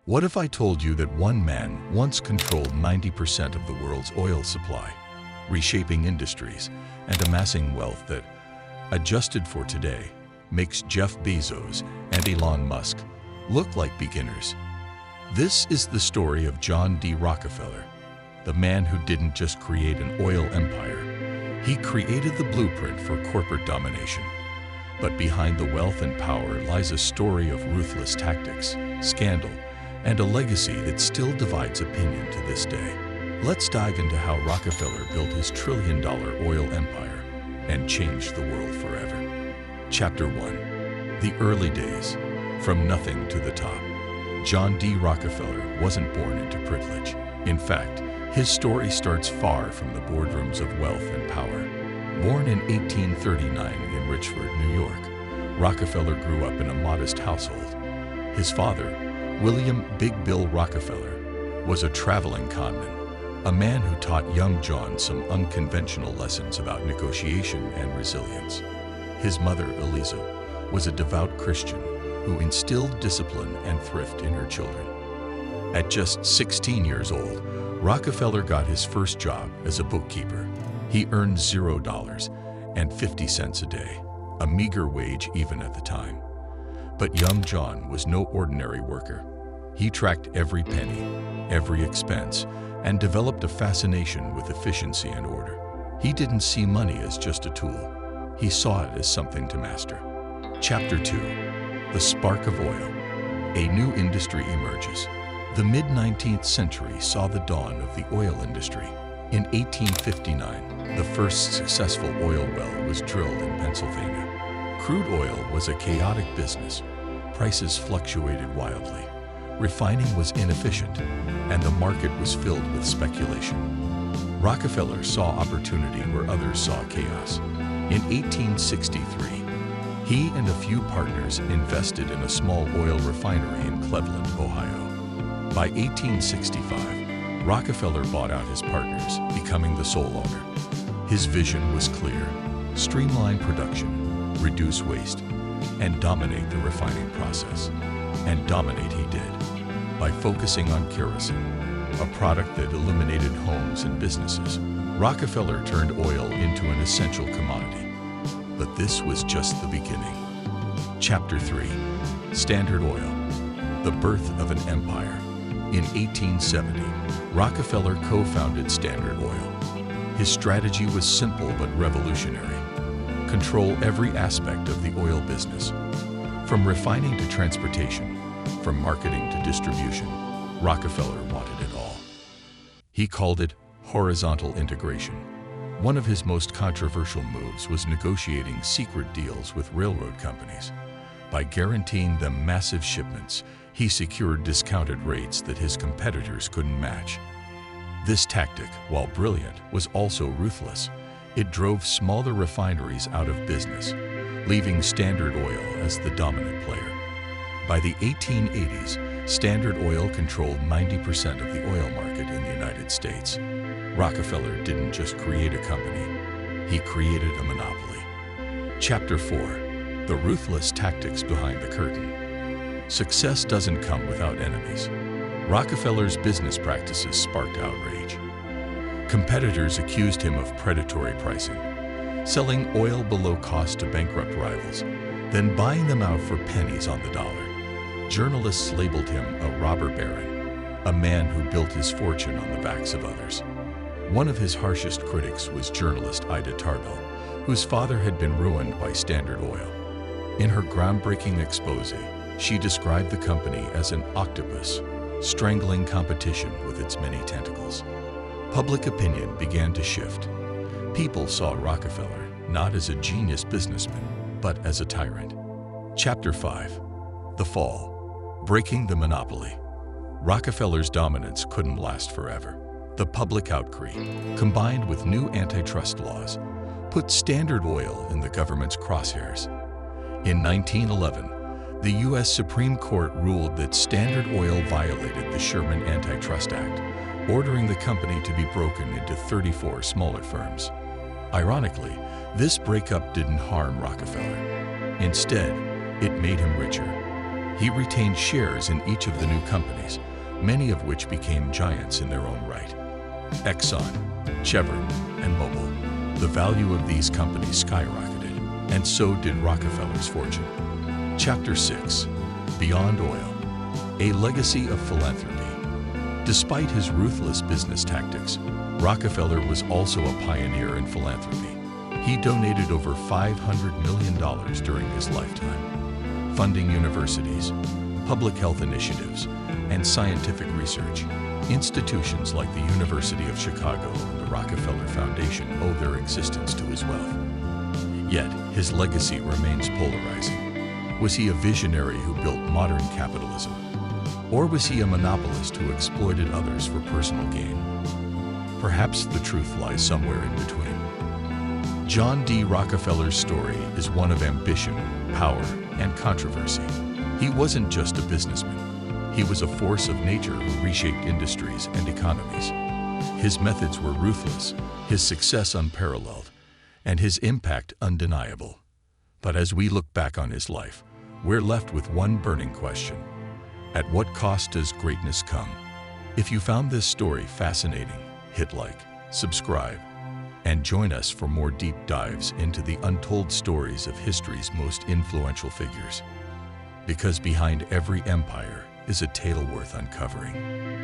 What if I told you that one man once controlled 90% of the world's oil supply, reshaping industries and amassing wealth that, adjusted for today, makes Jeff Bezos and Elon Musk look like beginners? This is the story of John D. Rockefeller, the man who didn't just create an oil empire. He created the blueprint for corporate domination. But behind the wealth and power lies a story of ruthless tactics, scandal, and a legacy that still divides opinion to this day. Let's dive into how Rockefeller built his trillion-dollar oil empire and changed the world forever. Chapter 1. The Early Days. From nothing to the top. John D. Rockefeller wasn't born into privilege. In fact, his story starts far from the boardrooms of wealth and power. Born in 1839 in Richford, New York, Rockefeller grew up in a modest household. His father, William Big Bill Rockefeller, was a traveling conman, a man who taught young John some unconventional lessons about negotiation and resilience. His mother, Eliza, was a devout Christian who instilled discipline and thrift in her children. At just 16 years old, Rockefeller got his first job as a bookkeeper. He earned $0.50 a day, a meager wage even at the time. But young John was no ordinary worker. He tracked every penny, every expense, and developed a fascination with efficiency and order. He didn't see money as just a tool. He saw it as something to master. Chapter 2. The Spark of Oil. A new industry emerges. The mid-19th century saw the dawn of the oil industry. In 1859, the first successful oil well was drilled in Pennsylvania. Crude oil was a chaotic business. Prices fluctuated wildly. Refining was inefficient, and the market was filled with speculation. Rockefeller saw opportunity where others saw chaos. In 1863, he and a few partners invested in a small oil refinery in Cleveland, Ohio. By 1865, Rockefeller bought out his partners, becoming the sole owner. His vision was clear: streamline production, reduce waste, and dominate the refining process. And dominate he did, by focusing on kerosene, a product that illuminated homes and businesses. Rockefeller turned oil into an essential commodity. But this was just the beginning. Chapter 3. Standard Oil. The birth of an empire. In 1870, Rockefeller co-founded Standard Oil. His strategy was simple but revolutionary. Control every aspect of the oil business. From refining to transportation, from marketing to distribution, Rockefeller wanted it all. He called it horizontal integration. One of his most controversial moves was negotiating secret deals with railroad companies. By guaranteeing them massive shipments, he secured discounted rates that his competitors couldn't match. This tactic, while brilliant, was also ruthless. It drove smaller refineries out of business, leaving Standard Oil as the dominant player. By the 1880s, Standard Oil controlled 90% of the oil market in the United States. Rockefeller didn't just create a company, he created a monopoly. Chapter 4. The Ruthless Tactics Behind the Curtain. Success doesn't come without enemies. Rockefeller's business practices sparked outrage. Competitors accused him of predatory pricing, selling oil below cost to bankrupt rivals, then buying them out for pennies on the dollar. Journalists labeled him a robber baron, a man who built his fortune on the backs of others. One of his harshest critics was journalist Ida Tarbell, whose father had been ruined by Standard Oil. In her groundbreaking expose, she described the company as an octopus, strangling competition with its many tentacles. Public opinion began to shift. People saw Rockefeller not as a genius businessman, but as a tyrant. Chapter 5. The Fall. Breaking the monopoly. Rockefeller's dominance couldn't last forever. The public outcry, combined with new antitrust laws, put Standard Oil in the government's crosshairs. In 1911, the U.S. Supreme Court ruled that Standard Oil violated the Sherman Antitrust Act, ordering the company to be broken into 34 smaller firms. Ironically, this breakup didn't harm Rockefeller. Instead, it made him richer. He retained shares in each of the new companies, many of which became giants in their own right. Exxon, Chevron, and Mobil. The value of these companies skyrocketed, and so did Rockefeller's fortune. Chapter 6: Beyond Oil. A legacy of philanthropy. Despite his ruthless business tactics, Rockefeller was also a pioneer in philanthropy. He donated over $500 million during his lifetime, funding universities, public health initiatives, and scientific research. Institutions like the University of Chicago and the Rockefeller Foundation owe their existence to his wealth. Yet, his legacy remains polarizing. Was he a visionary who built modern capitalism? Or was he a monopolist who exploited others for personal gain? Perhaps the truth lies somewhere in between. John D. Rockefeller's story is one of ambition, power, and controversy. He wasn't just a businessman. He was a force of nature who reshaped industries and economies. His methods were ruthless, his success unparalleled, and his impact undeniable. But as we look back on his life, we're left with one burning question. At what cost does greatness come? If you found this story fascinating, hit like, subscribe, and join us for more deep dives into the untold stories of history's most influential figures. Because behind every empire is a tale worth uncovering.